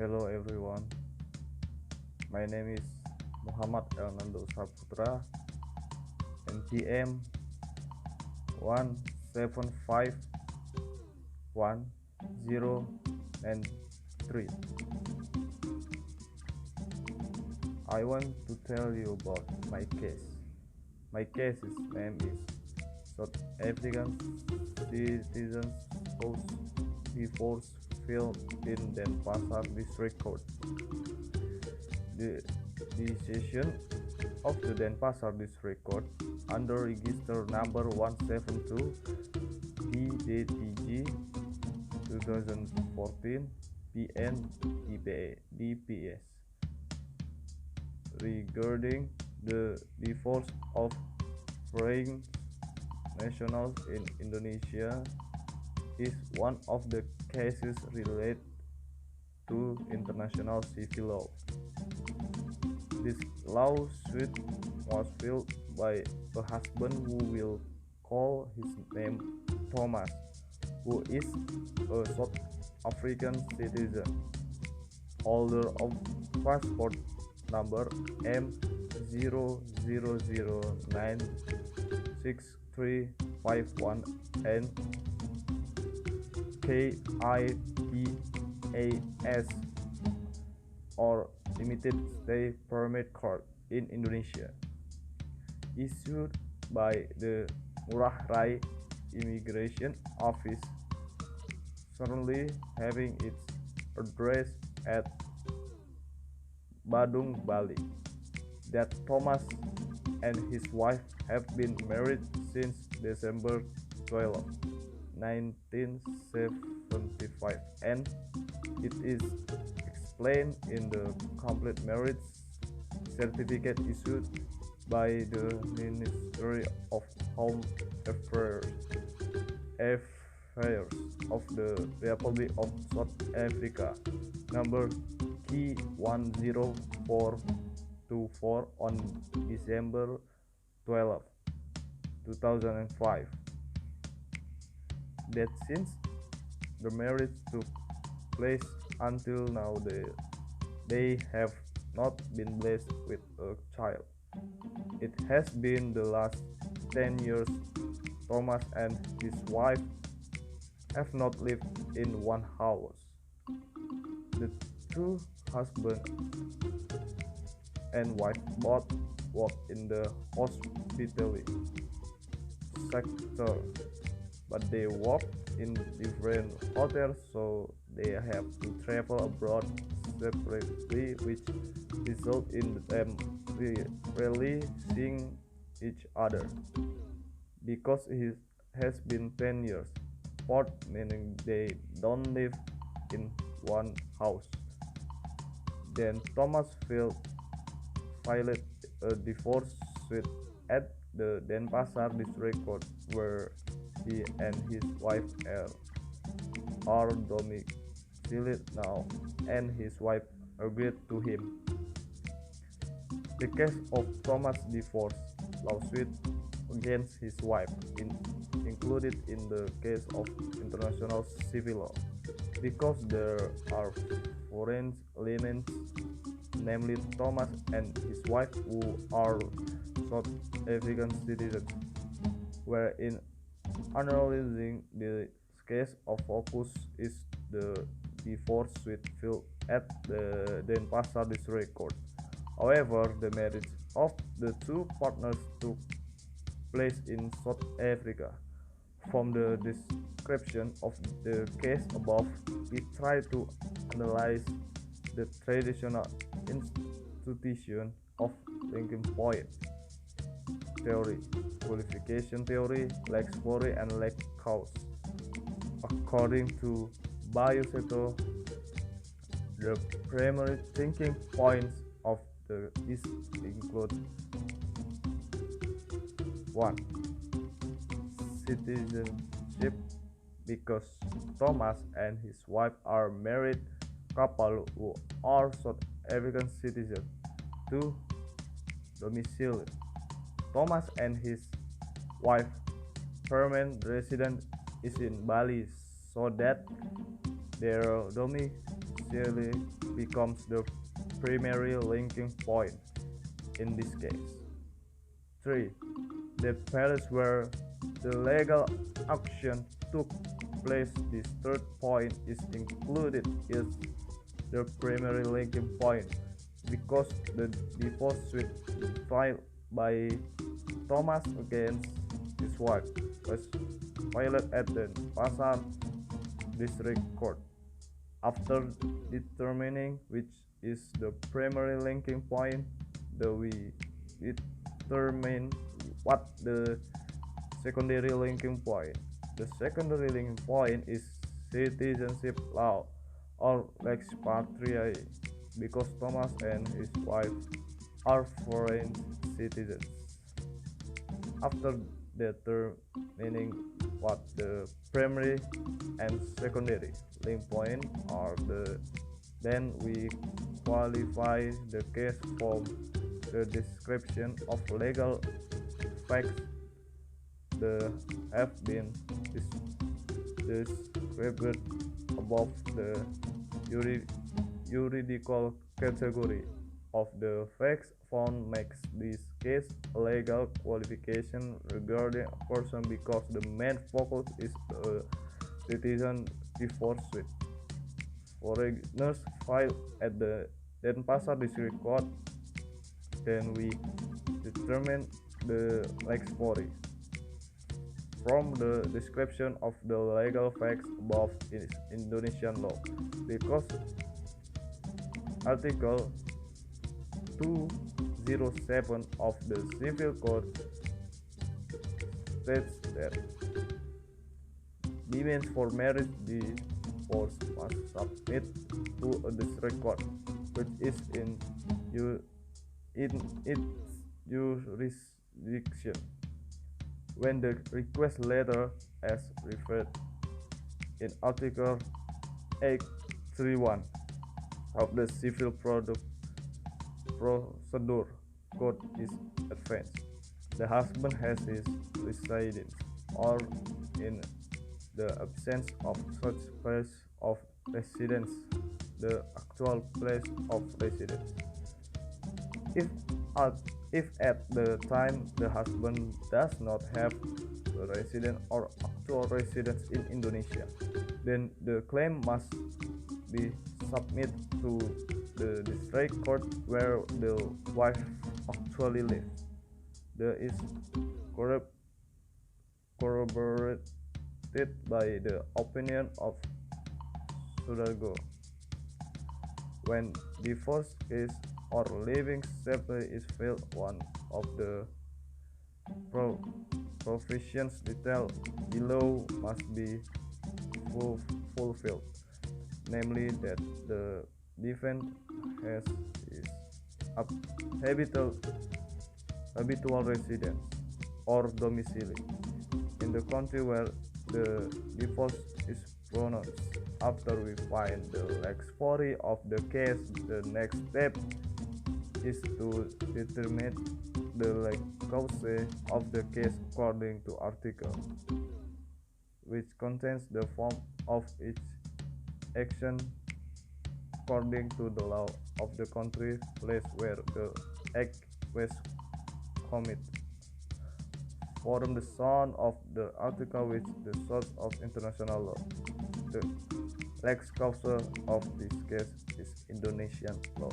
Hello everyone, my name is Muhammad Elnando Saputra, NPM 1751093. I want to tell you about my case. My case's name is South African citizens whose divorce filed in Denpasar District Court. The decision of the Denpasar District Court under register number 172 PDTG 2014 PN DPS regarding the divorce of foreign nationals in Indonesia is one of the cases related to international civil law. This lawsuit was filed by a husband who will call his name Thomas, who is a South African citizen, holder of passport number M00096351 and KIPAS or limited stay permit card in Indonesia, issued by the Ngurah Rai Immigration Office, currently having its address at Badung, Bali. That Thomas and his wife have been married since December 12, 1975, and it is explained in the complete marriage certificate issued by the Ministry of Home Affairs of the Republic of South Africa, number K10424 on December 12, 2005. That since the marriage took place until now, they have not been blessed with a child. It has been the last 10 years Thomas and his wife have not lived in one house. The two husband and wife both work in the hospitality sector, but they work in different hotels, so they have to travel abroad separately, which result in them rarely seeing each other. Because it has been 10 years, apart, meaning they don't live in one house. Then Thomas filed a divorce suit at the Denpasar District Court, where he and his wife are domiciled now, and his wife agreed to him. The case of Thomas' divorce lawsuit against his wife included in the case of international civil law, because there are foreign elements, namely Thomas and his wife, who are South African citizens, wherein analyzing the case of focus is the divorce suit filed at the Denpasar District Court. However, the marriage of the two partners took place in South Africa. From the description of the case above, we try to analyze the traditional institution of linking point theory, qualification theory, lex theory, and lex cause. According to Bayoseto, the primary thinking points of this include: 1. Citizenship, because Thomas and his wife are married couple who are South African citizens. 2. Domicile, Thomas and his wife permanent residence is in Bali, so that their domicile domicile becomes the primary linking point in this case. 3. The place where the legal action took place. This third point is included as the primary linking point because the divorce suit filed by Thomas against his wife was filed at the Pasar District Court. After determining which is the primary linking point, we determine what the secondary linking point. The secondary linking point is citizenship law or lex patriae because Thomas and his wife are foreign citizens. After determining what the primary and secondary link point are, then we qualify the case from the description of legal facts that have been described above. The juridical category of the facts found makes this case a legal qualification regarding a person because the main focus is a citizen divorce suit. Foreigners filed at the Denpasar District Court. Then we determine the lex fori from the description of the legal facts above in Indonesian law because Article 207 of the Civil Code states that demands for marriage divorce must submit to a district court, which is in its jurisdiction. When the request letter, as referred in Article 831 of the Civil Procedure Code is advanced, the husband has his residence, or in the absence of such place of residence, the actual place of residence. If at the time the husband does not have a residence or actual residence in Indonesia, then the claim must be submitted to the district court where the wife actually lives. This is corroborated by the opinion of Sudargo. When divorce case or living separately is filed, one of the provisions detailed below must be fulfilled, namely that the defendant has his habitual residence or domicile in the country where the divorce is pronounced. After we find the lex fori of the case, the next step is to determine the lex causa of the case according to article, which contains the form of each action according to the law of the country place where the act was committed. Form the sound of the article which the source of international law. The lex causa of this case is Indonesian law.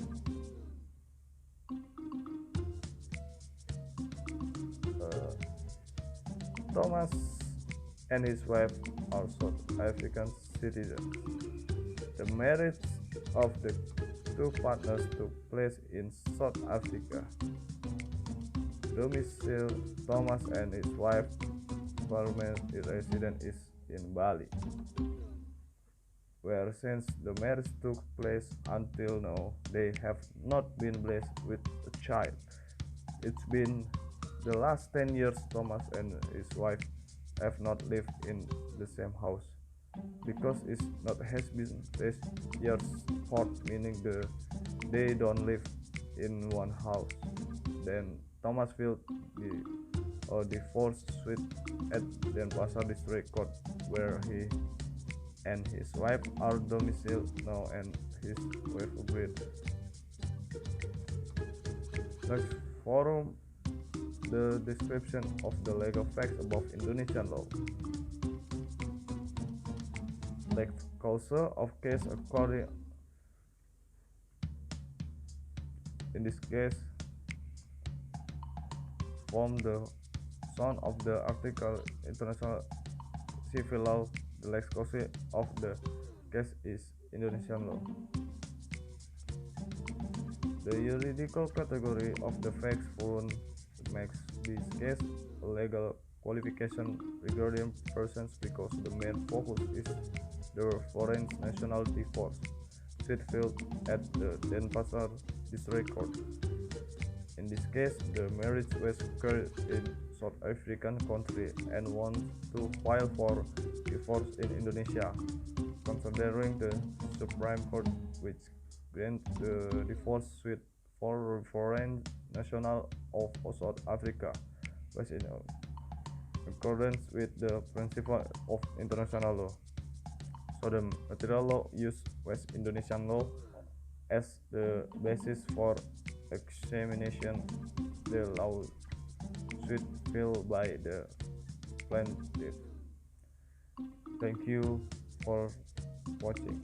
Thomas and his wife are South African citizens. The marriage of the two partners took place in South Africa. Domicile Thomas and his wife permanent residence is in Bali, where since the marriage took place until now they have not been blessed with a child. It's been the last 10 years Thomas and his wife have not lived in the same house because it's not has been 10 years apart, meaning they don't live in one house. Then Thomas filed a divorce suit at Denpasar District Court where he and his wife are domiciled now and his wife agreed. Next, forum the description of the legal facts above Indonesian law. Lex causa of case according in this case from the sound of the article International Civil Law, the lex causa of the case is Indonesian law. The juridical category of the facts found makes this case a legal qualification regarding persons because the main focus is the foreign nationality force suit filed at the Denpasar District Court. In this case, the marriage was carried in South African country and wants to file for divorce in Indonesia, considering the Supreme Court which grant the divorce suit for foreign national of South Africa was in accordance with the principle of international law. So the material law used West Indonesian law as the basis for examination the lawsuit filed by the plaintiff. Thank you for watching.